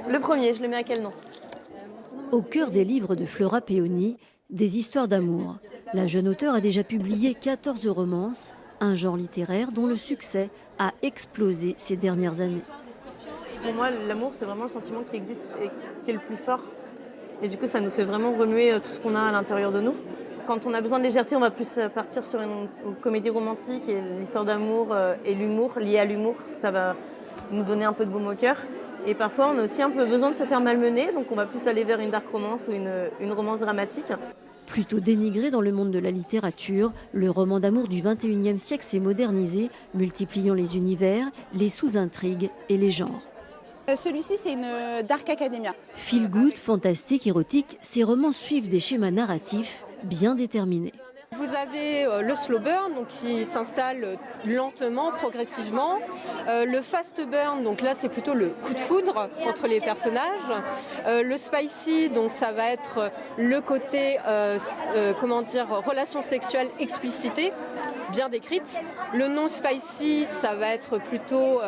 Le premier, je le mets à quel nom? Au cœur des livres de Flora Peoni, des histoires d'amour. La jeune auteure a déjà publié 14 romances, un genre littéraire dont le succès a explosé ces dernières années. Pour moi, l'amour, c'est vraiment le sentiment qui existe et qui est le plus fort. Et du coup, ça nous fait vraiment remuer tout ce qu'on a à l'intérieur de nous. Quand on a besoin de légèreté, on va plus partir sur une comédie romantique et l'histoire d'amour et l'humour, lié à l'humour, ça va nous donner un peu de baume au cœur. Et parfois, on a aussi un peu besoin de se faire malmener, donc on va plus aller vers une dark romance ou une romance dramatique. Plutôt dénigré dans le monde de la littérature, le roman d'amour du XXIe siècle s'est modernisé, multipliant les univers, les sous-intrigues et les genres. Celui-ci, c'est une Dark Academia. Feel good, fantastique, érotique, ces romans suivent des schémas narratifs bien déterminés. Vous avez le slow burn donc, qui s'installe lentement, progressivement. Le fast burn, donc là c'est plutôt le coup de foudre entre les personnages. Le spicy, donc ça va être le côté relation sexuelle explicitée, bien décrite. Le non spicy, ça va être plutôt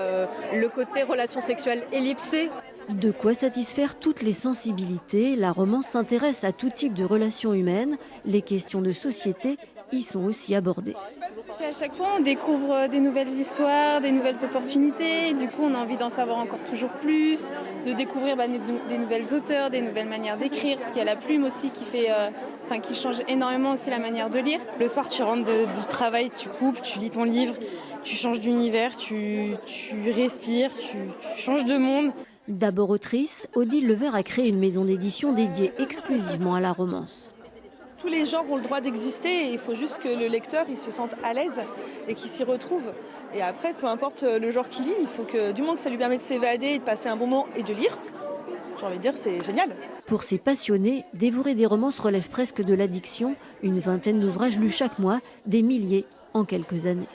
le côté relation sexuelle ellipsée. De quoi satisfaire toutes les sensibilités, la romance s'intéresse à tout type de relations humaines. Les questions de société y sont aussi abordées. Et à chaque fois, on découvre des nouvelles histoires, des nouvelles opportunités. Du coup, on a envie d'en savoir encore toujours plus, de découvrir des nouvelles auteurs, des nouvelles manières d'écrire, parce qu'il y a la plume aussi qui change énormément aussi la manière de lire. Le soir, tu rentres du travail, tu coupes, tu lis ton livre, tu changes d'univers, tu respires, tu changes de monde. D'abord autrice, Odile Levert a créé une maison d'édition dédiée exclusivement à la romance. Tous les genres ont le droit d'exister et il faut juste que le lecteur il se sente à l'aise et qu'il s'y retrouve. Et après, peu importe le genre qu'il lit, il faut que du moment que ça lui permet de s'évader et de passer un bon moment et de lire, j'ai envie de dire c'est génial. Pour ces passionnés, dévorer des romances relève presque de l'addiction. Une vingtaine d'ouvrages lus chaque mois, des milliers en quelques années.